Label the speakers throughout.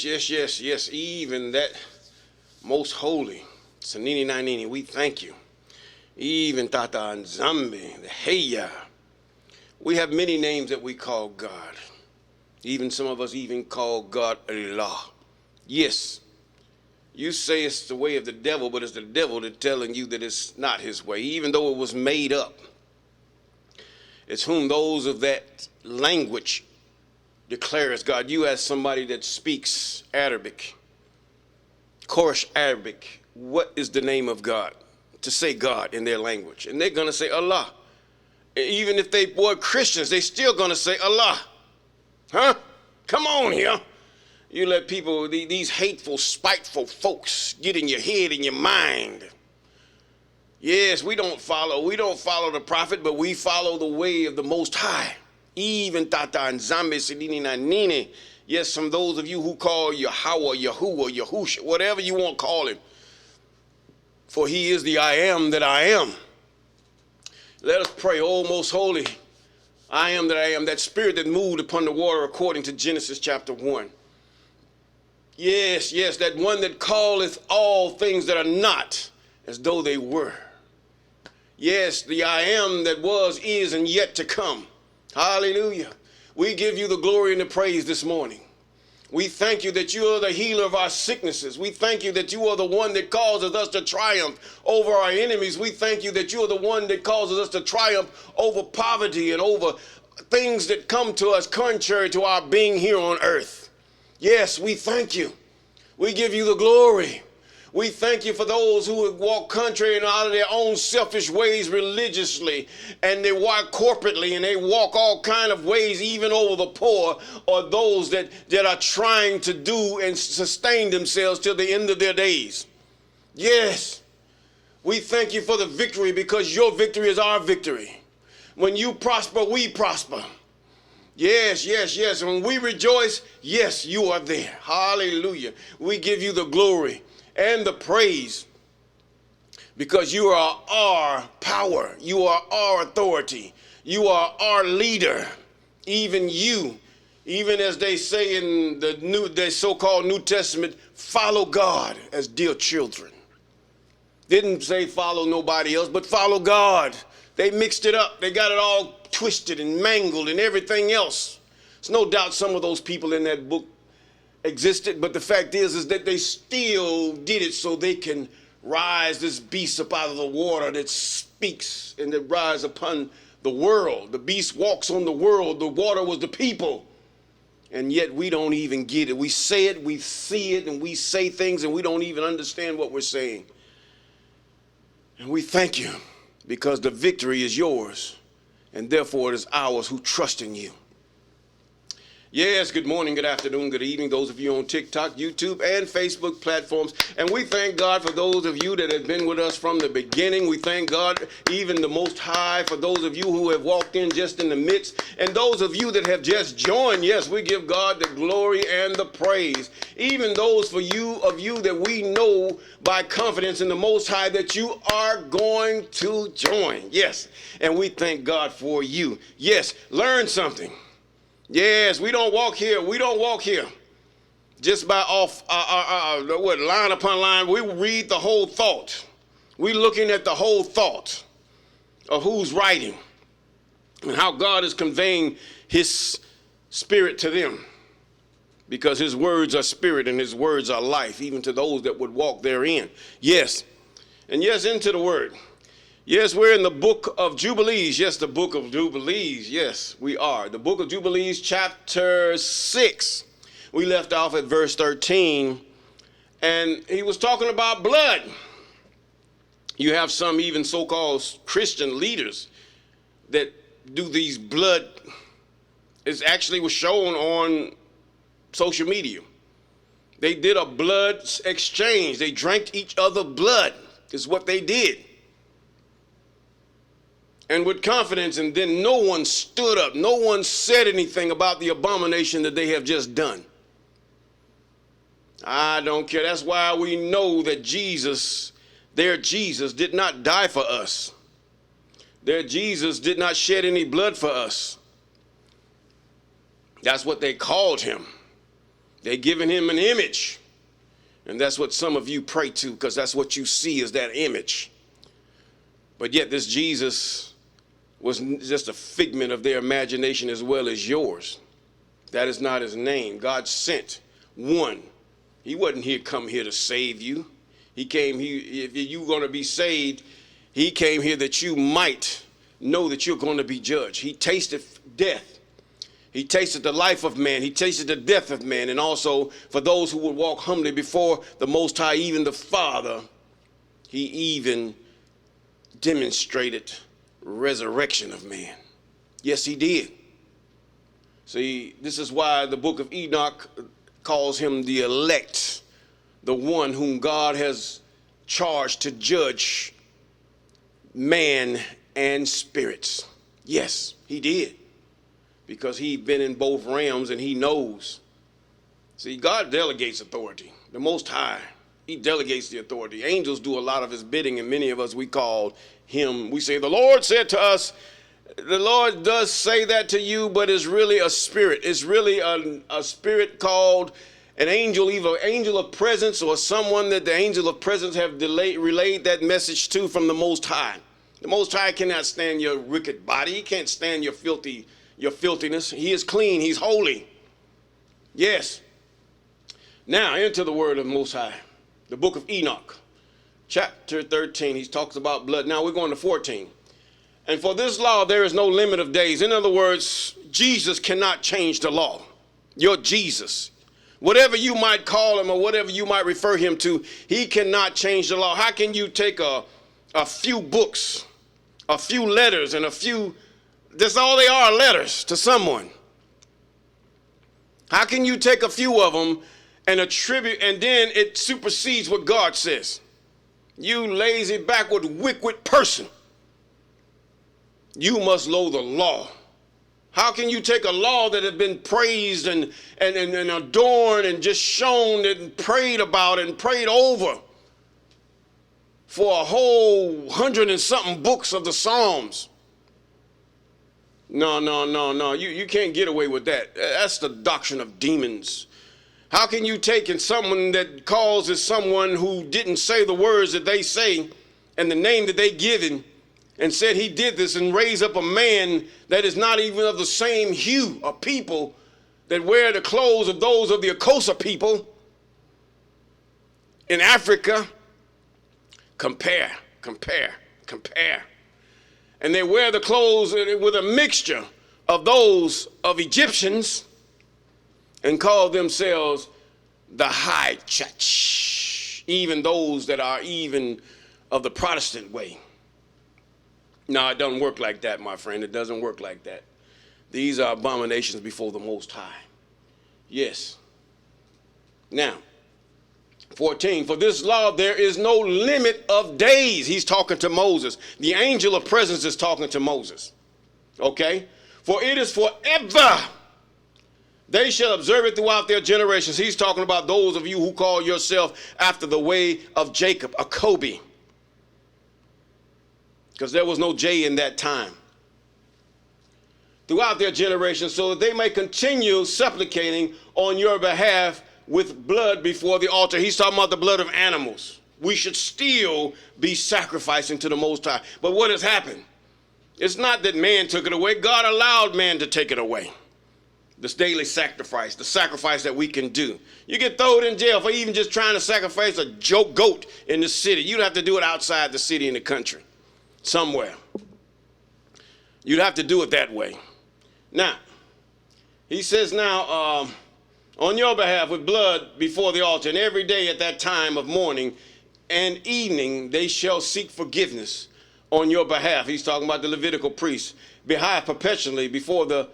Speaker 1: Yes. Even that most holy, Sanini Nanini, we thank you. Even Tata Nzambe, the Heya. We have many names that we call God. Even some of us even call God Allah. Yes, you say it's the way of the devil, but it's the devil that's telling you that it's not his way, even though it was made up. It's whom those of that language declare as God. You ask somebody that speaks Arabic, Koresh Arabic, what is the name of God? To say God in their language. And they're going to say Allah. Even if they were Christians, they still going to say Allah. Huh? Come on here. You let people, these hateful, spiteful folks get in your head and your mind. Yes, we don't follow the prophet, but we follow the way of the Most High. Even Tata and Zambe Sidini Nanini. Yes, from those of you who call Yahweh, Yahuwah, Yahusha, whatever you want to call him. For he is the I am that I am. Let us pray, oh most holy, I am that I am, that spirit that moved upon the water according to Genesis chapter 1. Yes, that one that calleth all things that are not as though they were. Yes, the I am that was, is, and yet to come. Hallelujah. We give you the glory and the praise this morning. We thank you that you are the healer of our sicknesses. We thank you that you are the one that causes us to triumph over our enemies. We thank you that you are the one that causes us to triumph over poverty and over things that come to us contrary to our being here on earth. Yes, we thank you. We give you the glory. We thank you for those who walk contrary and out of their own selfish ways religiously, and they walk corporately, and they walk all kind of ways, even over the poor, or those that are trying to do and sustain themselves till the end of their days. Yes, we thank you for the victory, because your victory is our victory. When you prosper, we prosper. Yes. When we rejoice, yes, you are there. Hallelujah. We give you the glory and the praise, because you are our power. You are our authority. You are our leader. Even you, even as they say in the so-called New Testament, follow God as dear children. Didn't say follow nobody else, but follow God. They mixed it up. They got it all twisted and mangled and everything else. There's no doubt some of those people in that book existed, but the fact is that they still did it so they can rise this beast up out of the water that speaks and that rise upon the world. The beast walks on the world. The water was the people. And yet we don't even get it. We say it, we see it, and we say things, and we don't even understand what we're saying. And we thank you, because the victory is yours, and therefore it is ours who trust in you. Yes, good morning, good afternoon, good evening, those of you on TikTok, YouTube, and Facebook platforms. And we thank God for those of you that have been with us from the beginning. We thank God, even the Most High, for those of you who have walked in just in the midst. And those of you that have just joined, yes, we give God the glory and the praise. Even those of you that we know by confidence in the Most High that you are going to join. Yes, and we thank God for you. Yes, learn something. Yes, we don't walk here. We don't walk here just by line upon line. We read the whole thought. We're looking at the whole thought of who's writing and how God is conveying his spirit to them, because his words are spirit and his words are life, even to those that would walk therein. Yes, and yes, into the word. Yes, we're in the book of Jubilees. Yes, the book of Jubilees. Yes, we are. The book of Jubilees, chapter 6. We left off at verse 13, and he was talking about blood. You have some even so-called Christian leaders that do these blood. It actually was shown on social media. They did a blood exchange. They drank each other blood, is what they did. And with confidence, and then no one stood up. No one said anything about the abomination that they have just done. I don't care. That's why we know that Jesus, their Jesus, did not die for us. Their Jesus did not shed any blood for us. That's what they called him. They're giving him an image. And that's what some of you pray to, because that's what you see is that image. But yet this Jesus was just a figment of their imagination as well as yours. That is not his name. God sent one. He wasn't come here to save you. He came here, if you're going to be saved, he came here that you might know that you're going to be judged. He tasted death. He tasted the life of man. He tasted the death of man. And also for those who would walk humbly before the Most High, even the Father, he even demonstrated resurrection of man. Yes, he did. See, this is why the book of Enoch calls him the elect, the one whom God has charged to judge man and spirits. Yes, he did, because he'd been in both realms and he knows. See, God delegates authority. The Most High, he delegates the authority. Angels do a lot of his bidding, and many of us, we call him, we say, the Lord said to us. The Lord does say that to you, but it's really a spirit. It's really a spirit called an angel, either angel of presence or someone that the angel of presence have relayed that message to from the Most High. The Most High cannot stand your wicked body. He can't stand your filthiness. He is clean. He's holy. Yes. Now, into the word of Most High. The book of Enoch, chapter 13. He talks about blood. Now we're going to 14. And for this law, there is no limit of days. In other words, Jesus cannot change the law. Your Jesus, whatever you might call him or whatever you might refer him to, he cannot change the law. How can you take a few books, a few letters, and that's all they are, letters to someone? How can you take a few of them and attribute, and then it supersedes what God says? You lazy, backward, wicked person. You must know the law. How can you take a law that has been praised and adorned and just shown and prayed about and prayed over for a whole 100 and something books of the Psalms? No. You can't get away with that. That's the doctrine of demons. How can you take in someone that causes someone who didn't say the words that they say and the name that they given and said he did this, and raise up a man that is not even of the same hue of people that wear the clothes of those of the Akosa people in Africa? Compare. And they wear the clothes with a mixture of those of Egyptians and call themselves the high church, even those that are even of the Protestant way. No, it doesn't work like that, my friend. It doesn't work like that. These are abominations before the Most High. Yes. Now, 14, for this law there is no limit of days. He's talking to Moses. The angel of presence is talking to Moses. Okay? For it is forever. They shall observe it throughout their generations. He's talking about those of you who call yourself after the way of Jacob, a Kobe. Because there was no J in that time. Throughout their generations, so that they may continue supplicating on your behalf with blood before the altar. He's talking about the blood of animals. We should still be sacrificing to the Most High. But what has happened? It's not that man took it away. God allowed man to take it away. This daily sacrifice, the sacrifice that we can do. You get thrown in jail for even just trying to sacrifice a goat in the city. You'd have to do it outside the city in the country. Somewhere. You'd have to do it that way. Now, he says now, on your behalf with blood before the altar, and every day at that time of morning and evening they shall seek forgiveness on your behalf. He's talking about the Levitical priests. Behalf perpetually before the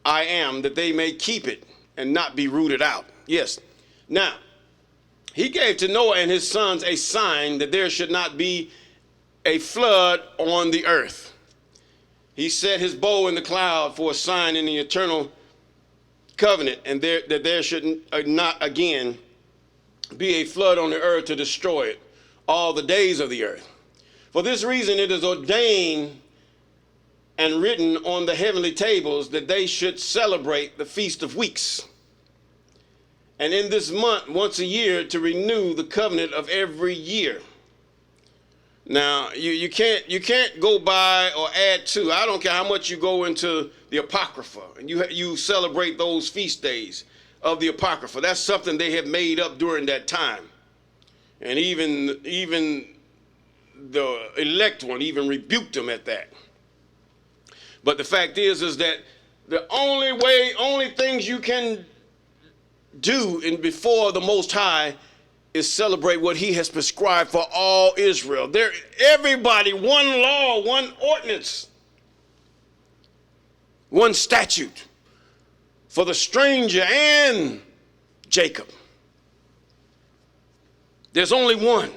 Speaker 1: I am, that they may keep it and not be rooted out. Yes. Now, he gave to Noah and his sons a sign that there should not be a flood on the earth. He set his bow in the cloud for a sign in the eternal covenant, and that there should not again be a flood on the earth to destroy it all the days of the earth. For this reason it is ordained and written on the heavenly tables that they should celebrate the Feast of Weeks And in this month, once a year, to renew the covenant of every year. Now, you can't go by or add to. I don't care how much you go into the Apocrypha and you celebrate those feast days of the Apocrypha. That's something they have made up during that time. And even the elect one even rebuked them at that. But the fact is that the only things you can do before the Most High is celebrate what he has prescribed for all Israel. Everybody, one law, one ordinance, one statute for the stranger and Jacob. There's only one.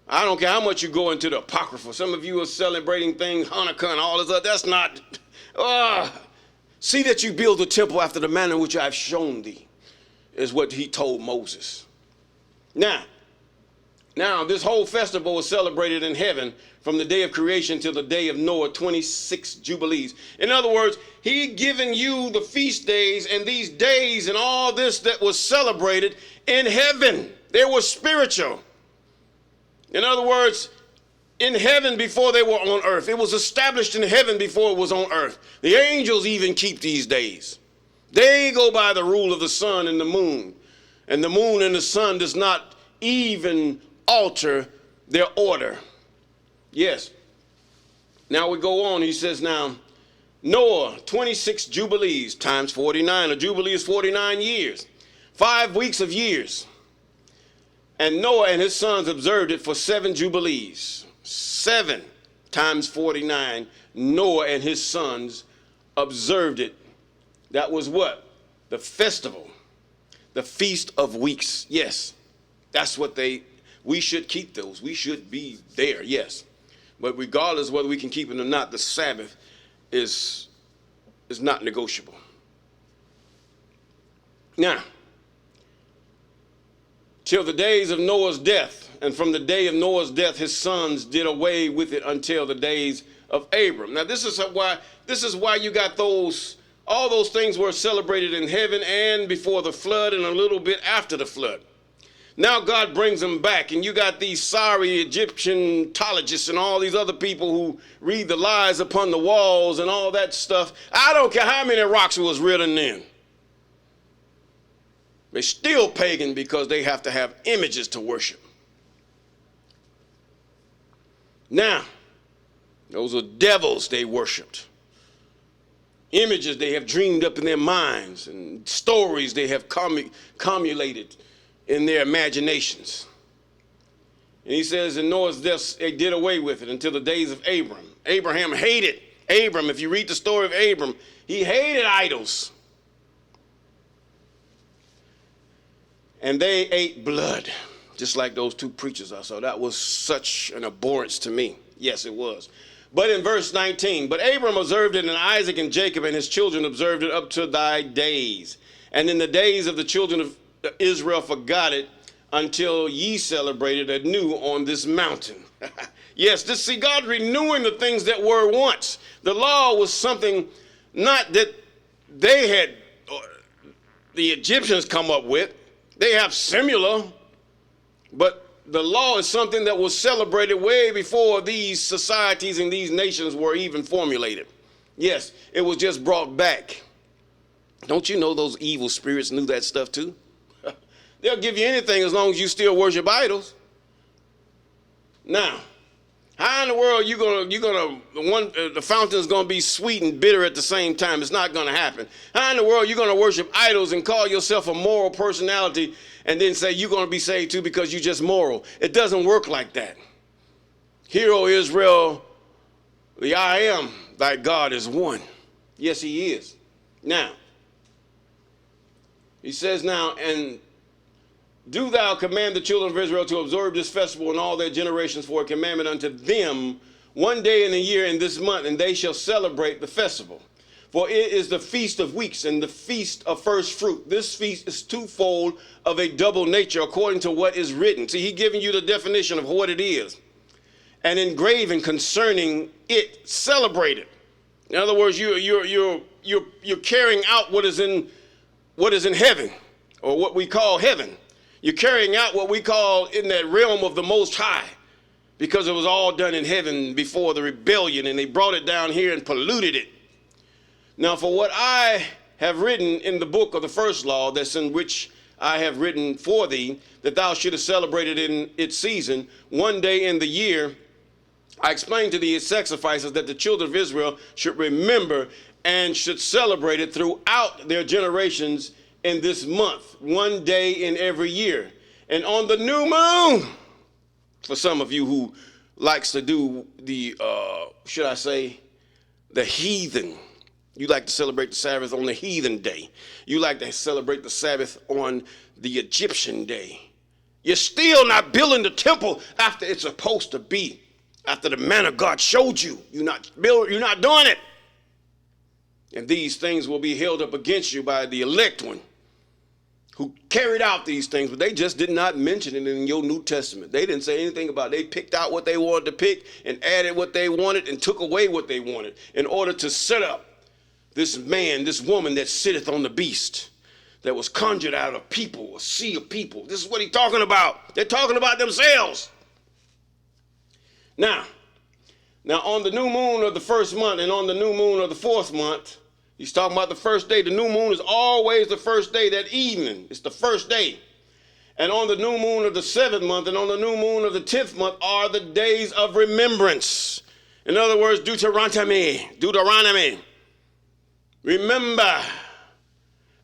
Speaker 1: I don't care how much you go into the Apocrypha. Some of you are celebrating things, Hanukkah and all this other. That's not. See that you build a temple after the manner which I've shown thee, is what he told Moses. Now, this whole festival was celebrated in heaven from the day of creation till the day of Noah, 26 Jubilees. In other words, he given you the feast days and these days and all this that was celebrated in heaven. They were spiritual. In other words, in heaven before they were on earth. It was established in heaven before it was on earth. The angels even keep these days. They go by the rule of the sun and the moon. And the moon and the sun does not even alter their order. Yes. Now we go on. He says now, Noah, 26 Jubilees times 49. A Jubilee is 49 years. 5 weeks of years. And Noah and his sons observed it for 7 Jubilees. 7 times 49. Noah and his sons observed it. That was what? The festival. The Feast of Weeks. Yes. That's what we should keep those. We should be there. Yes. But regardless whether we can keep it or not, the Sabbath is not negotiable. Now, till the days of Noah's death, and from the day of Noah's death, his sons did away with it until the days of Abram. Now, this is why you got all those things were celebrated in heaven and before the flood and a little bit after the flood. Now God brings them back, and you got these sorry Egyptiologists and all these other people who read the lies upon the walls and all that stuff. I don't care how many rocks was written in. They're still pagan because they have to have images to worship. Now, those are devils they worshiped. Images they have dreamed up in their minds and stories they have cumulated in their imaginations. And he says in Noah's death, they did away with it until the days of Abram. Abraham hated. Abram, if you read the story of Abram, he hated idols. And they ate blood, just like those 2 preachers I saw. That was such an abhorrence to me. Yes, it was. But in verse 19, but Abram observed it, and Isaac and Jacob and his children observed it up to thy days. And in the days of the children of Israel forgot it until ye celebrated anew on this mountain. Yes, see, God renewing the things that were once. The law was something not that they had, the Egyptians come up with. They have similar, but the law is something that was celebrated way before these societies and these nations were even formulated. Yes, it was just brought back. Don't you know those evil spirits knew that stuff too? They'll give you anything as long as you still worship idols. Now, how in the world the fountain's gonna be sweet and bitter at the same time? It's not gonna happen. How in the world you gonna worship idols and call yourself a moral personality and then say you're gonna be saved too because you're just moral? It doesn't work like that. Hear, O Israel, the I am, thy God is one. Yes, he is. Now, he says now, and do thou command the children of Israel to observe this festival in all their generations for a commandment unto them 1 day in a year in this month, and they shall celebrate the festival. For it is the feast of weeks and the feast of first fruit. This feast is twofold of a double nature according to what is written. See, he's giving you the definition of what it is. And engraven concerning it, celebrate it. In other words, you're carrying out what is in heaven. or what we call heaven. You're carrying out what we call in that realm of the Most High, because it was all done in heaven before the rebellion, and they brought it down here and polluted it. Now, for what I have written in the book of the first law, that's in which I have written for thee, that thou shouldest celebrate it in its season, one day in the year, I explained to thee its sacrifices, that the children of Israel should remember and should celebrate it throughout their generations in this month, one day in every year. And on the new moon, for some of you who likes to do the, should I say, the heathen, you like to celebrate the Sabbath on the heathen day. You like to celebrate the Sabbath on the Egyptian day. You're still not building the temple after it's supposed to be, after the manner God showed you. You're not doing it. And these things will be held up against you by the elect one who carried out these things, but they just did not mention it in your New Testament. They didn't say anything about it. They picked out what they wanted to pick and added what they wanted and took away what they wanted in order to set up this man, this woman that sitteth on the beast, that was conjured out of people, a sea of people. This is what he's talking about. They're talking about themselves. Now on the new moon of the first month and on the new moon of the fourth month, he's talking about the first day. The new moon is always the first day, that evening. It's the first day. And on the new moon of the seventh month and on the new moon of the 10th month are the days of remembrance. In other words, Deuteronomy. Remember.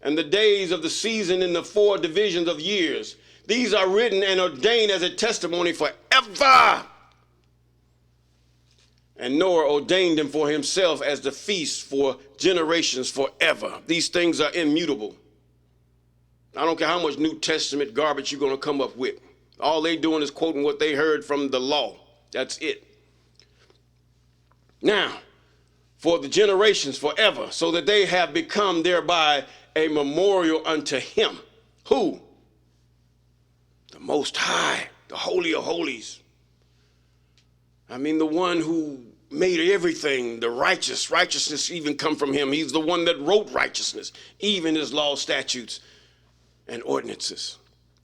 Speaker 1: And the days of the season in the 4 divisions of years. These are written and ordained as a testimony forever. And Noah ordained them for himself as the feast for generations forever. These things are immutable. I don't care how much New Testament garbage you're going to come up with. All they doing is quoting what they heard from the law. That's it. Now, for the generations forever, so that they have become thereby a memorial unto him. Who? The Most High, the Holy of Holies. I mean, the one who made everything, the righteousness even come from him. He's the one that wrote righteousness, even his law, statutes, and ordinances.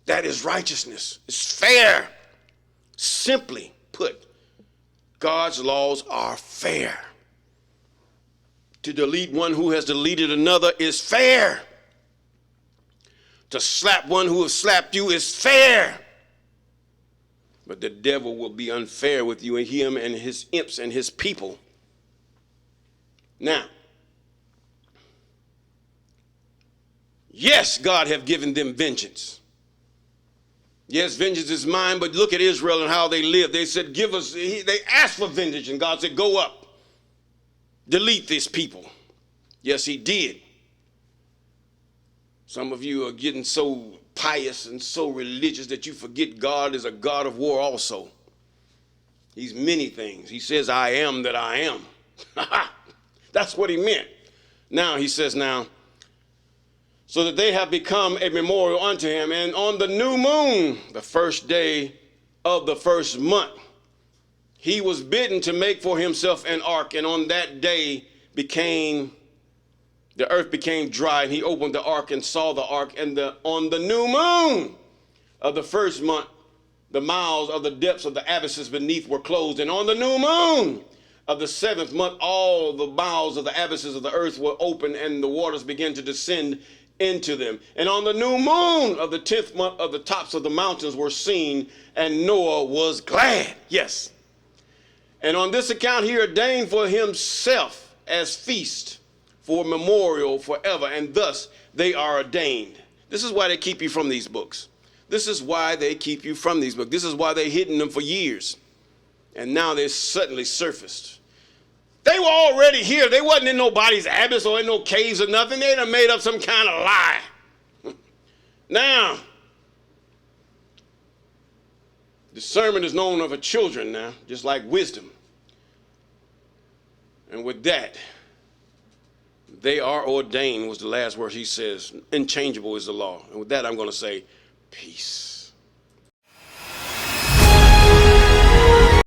Speaker 1: That is righteousness. It's fair. Simply put, God's laws are fair. To delete one who has deleted another is fair. To slap one who has slapped you is fair. But the devil will be unfair with you and him and his imps and his people. Now, yes, God have given them vengeance. Yes, vengeance is mine, but look at Israel and how they live. They said, give us, they asked for vengeance, and God said, go up, delete this people. Yes, he did. Some of you are getting so pious and so religious that you forget God is a God of war also. He's many things. He says, I am that I am. That's what he meant. Now, he says now, so that they have become a memorial unto him. And on the new moon, the first day of the first month, he was bidden to make for himself an ark. And on that day the earth became dry, and he opened the ark and saw the ark. And on the new moon of the first month, the mouths of the depths of the abysses beneath were closed. And on the new moon of the 7th month, all the mouths of the abysses of the earth were open, and the waters began to descend into them. And on the new moon of the 10th month, of the tops of the mountains were seen, and Noah was glad. Yes. And on this account he ordained for himself as feast, for memorial forever, and thus they are ordained. This is why they keep you from these books. This is why they keep you from these books. This is why they've hidden them for years. And now they're suddenly surfaced. They were already here. They wasn't in nobody's abyss or in no caves or nothing. They done made up some kind of lie. Now, discernment is known of a children now, just like wisdom. And with that, they are ordained was the last word he says. Unchangeable is the law. And with that, I'm going to say peace.